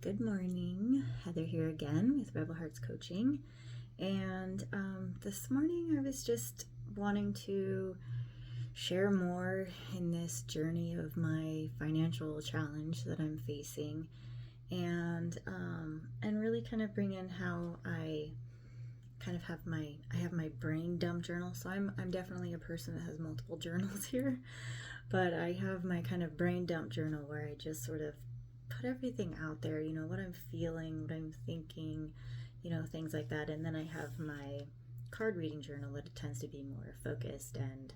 Good morning, Heather here again with Rebel Hearts Coaching. And this morning I was just wanting to share more in this journey of my financial challenge that I'm facing, and really kind of bring in how I kind of have my brain dump journal. So I'm definitely a person that has multiple journals here, but I have my kind of brain dump journal where I just sort of put everything out there, what I'm feeling, what I'm thinking, things like that. And then I have my card reading journal that tends to be more focused and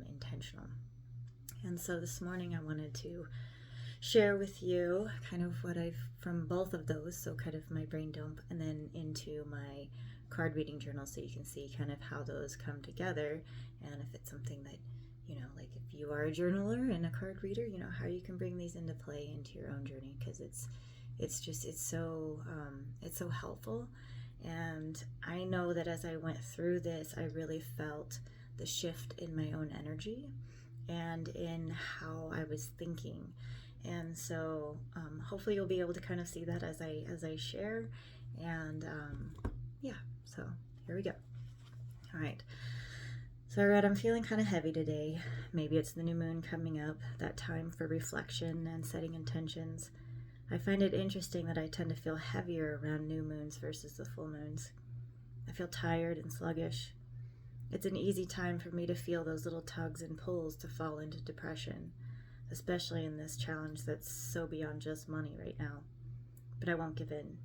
intentional. And so this morning I wanted to share with you kind of what I've from both of those, so kind of my brain dump and then into my card reading journal, so you can see kind of how those come together, and if it's something that like if you are a journaler and a card reader, how you can bring these into play into your own journey, because it's so helpful. And I know that as I went through this, I really felt the shift in my own energy and in how I was thinking. And so hopefully you'll be able to kind of see that as I share. And so here we go. All right. So I read, I'm feeling kind of heavy today. Maybe it's the new moon coming up, that time for reflection and setting intentions. I find it interesting that I tend to feel heavier around new moons versus the full moons. I feel tired and sluggish. It's an easy time for me to feel those little tugs and pulls to fall into depression, especially in this challenge that's so beyond just money right now. But I won't give in.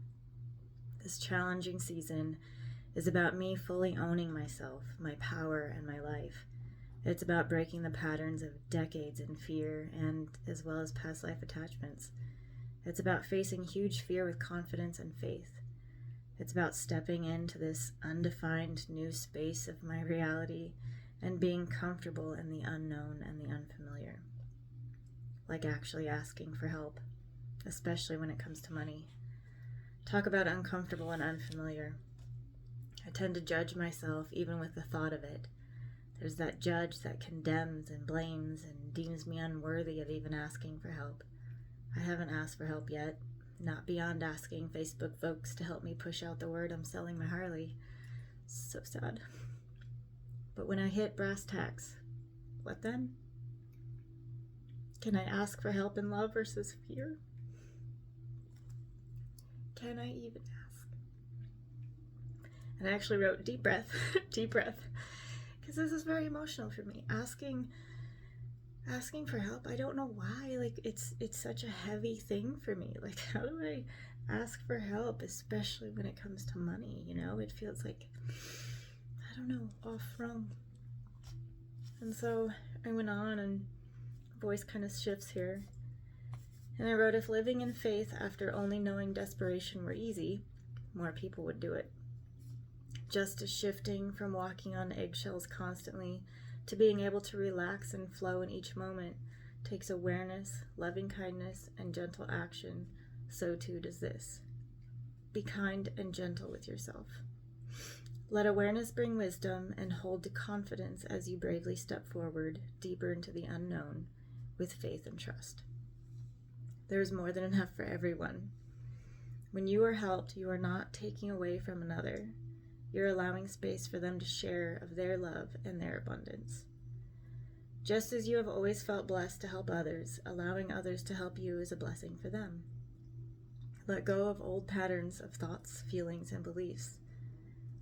This challenging season is about me fully owning myself, my power, and my life. It's about breaking the patterns of decades in fear, and as well as past life attachments. It's about facing huge fear with confidence and faith. It's about stepping into this undefined new space of my reality and being comfortable in the unknown and the unfamiliar. Like actually asking for help, especially when it comes to money. Talk about uncomfortable and unfamiliar. I tend to judge myself even with the thought of it. There's that judge that condemns and blames and deems me unworthy of even asking for help. I haven't asked for help yet, not beyond asking Facebook folks to help me push out the word I'm selling my Harley. So sad. But when I hit brass tacks, what then? Can I ask for help in love versus fear? Can I even ask? And I actually wrote deep breath, deep breath, because this is very emotional for me. Asking for help, I don't know why. Like it's such a heavy thing for me. Like, how do I ask for help, especially when it comes to money? It feels like, I don't know, off wrong. And so I went on, and voice kind of shifts here. And I wrote, if living in faith after only knowing desperation were easy, more people would do it. Just as shifting from walking on eggshells constantly to being able to relax and flow in each moment takes awareness, loving kindness, and gentle action, so too does this. Be kind and gentle with yourself. Let awareness bring wisdom, and hold to confidence as you bravely step forward deeper into the unknown with faith and trust. There is more than enough for everyone. When you are helped, you are not taking away from another. You're allowing space for them to share of their love and their abundance. Just as you have always felt blessed to help others, allowing others to help you is a blessing for them. Let go of old patterns of thoughts, feelings, and beliefs.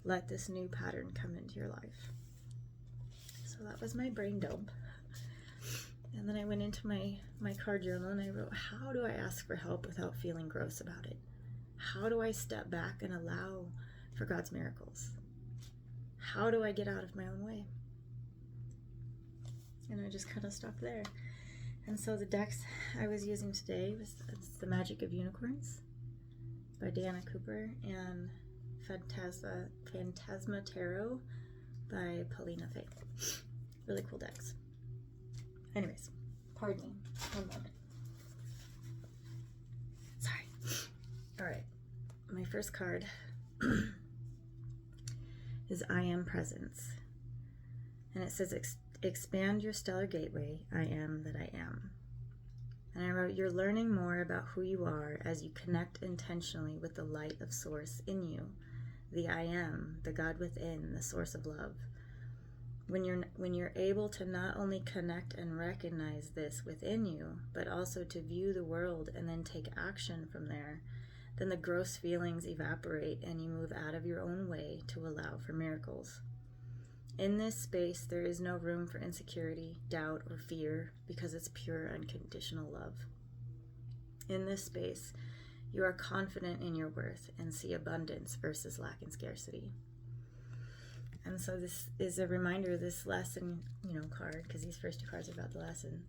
Let this new pattern come into your life. So that was my brain dump. And then I went into my card journal and I wrote, how do I ask for help without feeling gross about it? How do I step back and allow for God's miracles? How do I get out of my own way? And I just kind of stopped there. And so the decks I was using today was The Magic of Unicorns by Deanna Cooper and Phantasma Tarot by Paulina Faye. Really cool decks. Anyways, pardon me. One moment. Sorry. All right. My first card is I Am Presence. And it says, expand your stellar gateway. I am that I am. And I wrote, you're learning more about who you are as you connect intentionally with the light of Source in you, the I am, the God within, the source of love. When you're able to not only connect and recognize this within you, but also to view the world and then take action from there, then the gross feelings evaporate and you move out of your own way to allow for miracles. In this space, there is no room for insecurity, doubt, or fear because it's pure unconditional love. In this space, you are confident in your worth and see abundance versus lack and scarcity. And so this is a reminder, this lesson, card, because these first two cards are about the lesson,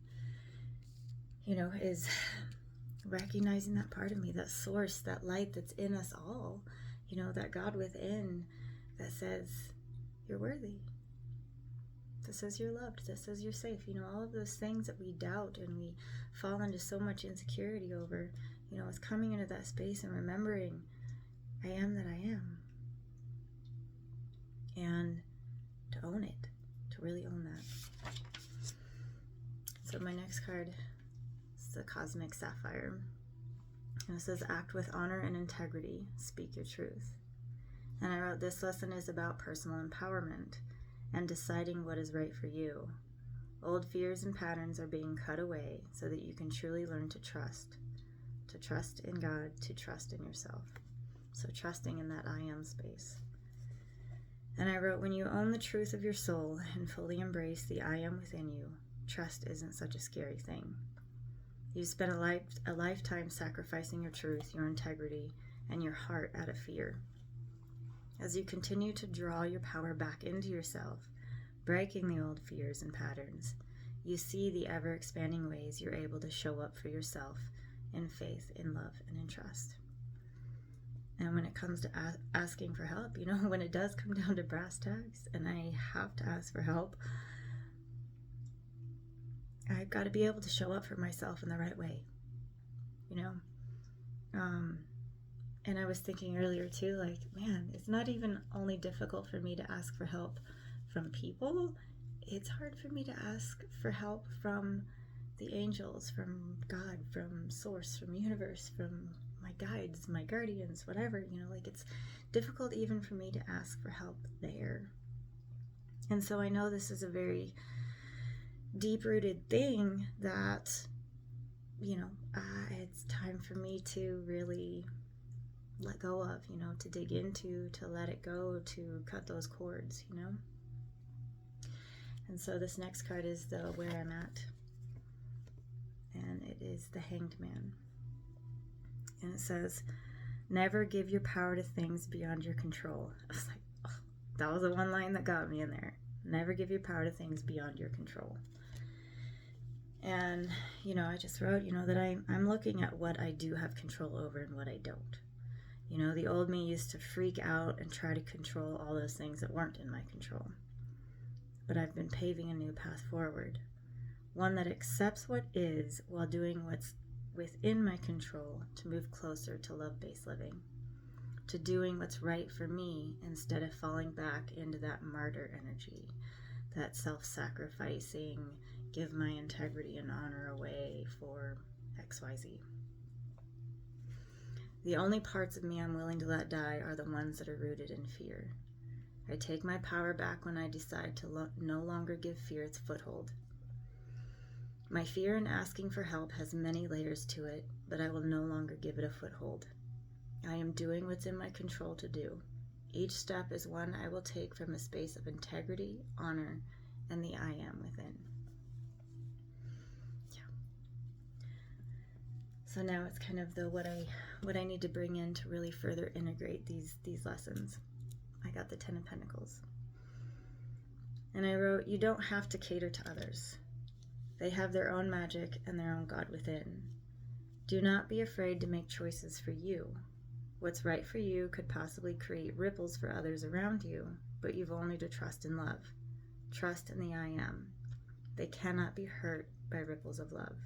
is recognizing that part of me, that source, that light that's in us all, that God within that says you're worthy, that says you're loved, that says you're safe. All of those things that we doubt and we fall into so much insecurity over, it's coming into that space and remembering I am that I am. And to own it, to really own that. So my next card is the Cosmic Sapphire. And it says, act with honor and integrity, speak your truth. And I wrote, this lesson is about personal empowerment and deciding what is right for you. Old fears and patterns are being cut away so that you can truly learn to trust in God, to trust in yourself. So trusting in that I am space. And I wrote, when you own the truth of your soul and fully embrace the I am within you, trust isn't such a scary thing. You've spent a lifetime sacrificing your truth, your integrity, and your heart out of fear. As you continue to draw your power back into yourself, breaking the old fears and patterns, you see the ever-expanding ways you're able to show up for yourself in faith, in love, and in trust. And when it comes to asking for help, when it does come down to brass tacks and I have to ask for help, I've got to be able to show up for myself in the right way, And I was thinking earlier too, man, it's not even only difficult for me to ask for help from people, it's hard for me to ask for help from the angels, from God, from Source, from Universe, from my guides, my guardians, whatever, it's difficult even for me to ask for help there. And so I know this is a very deep-rooted thing that, it's time for me to really let go of, to dig into, to let it go, to cut those cords, And so this next card is the Where I'm At. And it is the Hanged Man. And it says, never give your power to things beyond your control. I was like, oh, that was the one line that got me in there. Never give your power to things beyond your control. And, I just wrote, that I'm looking at what I do have control over and what I don't. The old me used to freak out and try to control all those things that weren't in my control. But I've been paving a new path forward. One that accepts what is while doing what's within my control to move closer to love-based living, to doing what's right for me instead of falling back into that martyr energy, that self-sacrificing, give my integrity and honor away for XYZ. The only parts of me I'm willing to let die are the ones that are rooted in fear. I take my power back when I decide to no longer give fear its foothold. My fear in asking for help has many layers to it, but I will no longer give it a foothold. I am doing what's in my control to do. Each step is one I will take from a space of integrity, honor, and the I am within. So now it's kind of the what I need to bring in to really further integrate these lessons. I got the 10 of Pentacles. And I wrote, you don't have to cater to others. They have their own magic and their own God within. Do not be afraid to make choices for you. What's right for you could possibly create ripples for others around you, but you've only to trust in love. Trust in the I am. They cannot be hurt by ripples of love.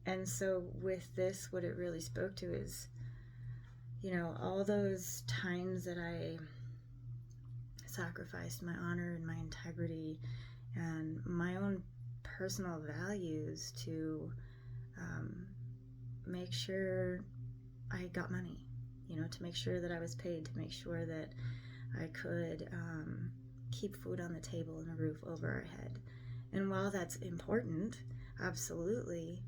And so with this, what it really spoke to is, all those times that I sacrificed my honor and my integrity and my own personal values to make sure I got money, to make sure that I was paid, to make sure that I could keep food on the table and a roof over our head. And while that's important, absolutely,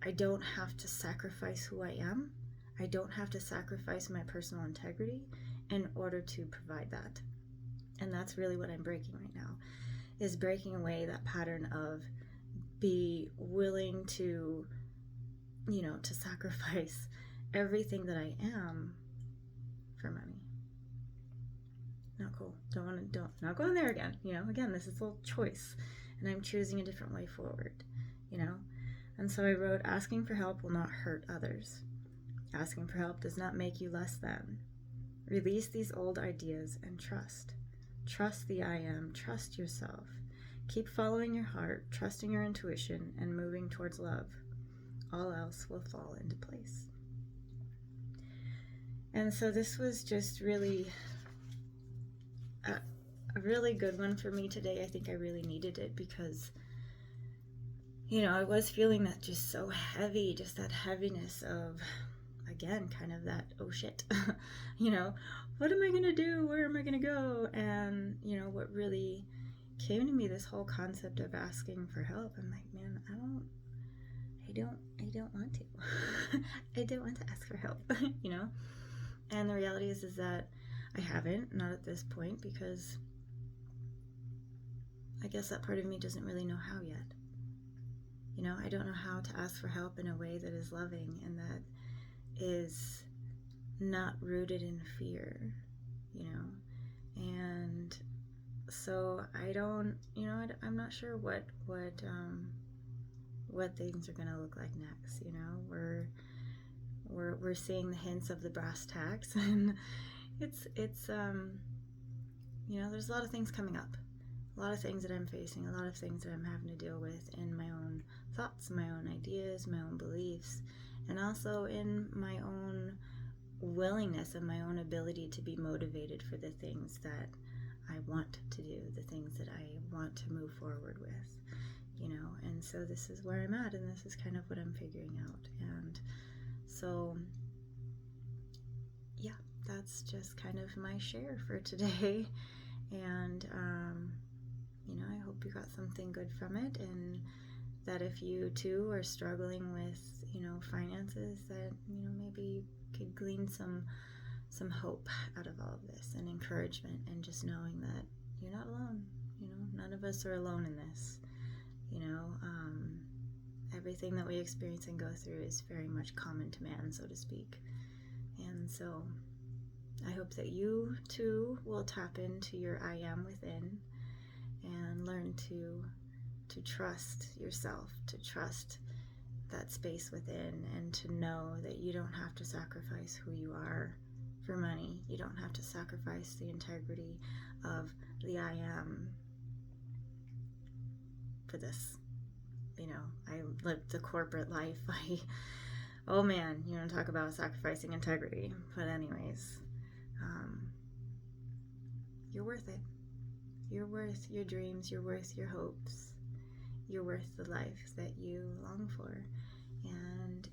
I don't have to sacrifice who I am. I don't have to sacrifice my personal integrity in order to provide that. And that's really what I'm breaking right now, is breaking away that pattern of be willing to, to sacrifice everything that I am for money. Not cool. Not going there again. Again, this is a choice, and I'm choosing a different way forward, And so I wrote, asking for help will not hurt others. Asking for help does not make you less than. Release these old ideas and trust. Trust the I am. Trust yourself. Keep following your heart, trusting your intuition, and moving towards love. All else will fall into place. And so this was just really a really good one for me today. I think I really needed it because, I was feeling that just so heavy, just that heaviness of, again, kind of that, oh shit, what am I going to do? Where am I going to go? And, what really came to me, this whole concept of asking for help. I'm like, man, I don't want to. I don't want to ask for help, And the reality is that I haven't, not at this point, because I guess that part of me doesn't really know how yet. I don't know how to ask for help in a way that is loving and that is not rooted in fear, and so I don't, I'm not sure what things are going to look like next. We're seeing the hints of the brass tacks, and it's there's a lot of things coming up, a lot of things that I'm facing, a lot of things that I'm having to deal with in my own thoughts, my own ideas, my own beliefs, and also in my own willingness and my own ability to be motivated for the things that I want to do, the things that I want to move forward with, and so this is where I'm at, and this is kind of what I'm figuring out. And so yeah, that's just kind of my share for today. And I hope you got something good from it, and that if you too are struggling with finances, that maybe you could glean some hope out of all of this, and encouragement, and just knowing that you're not alone. None of us are alone in this. Everything that we experience and go through is very much common to man, so to speak. And so I hope that you too will tap into your I am within and learn to trust yourself, to trust that space within, and to know that you don't have to sacrifice who you are for money. You don't have to sacrifice the integrity of the I am for this. I lived the corporate life. Oh man, talk about sacrificing integrity. But anyways, you're worth it. You're worth your dreams. You're worth your hopes. You're worth the life that you long for. And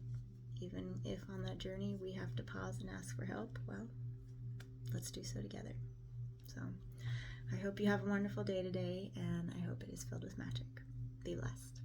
even if on that journey we have to pause and ask for help, well, let's do so together. So I hope you have a wonderful day today, and I hope it is filled with magic. Be blessed.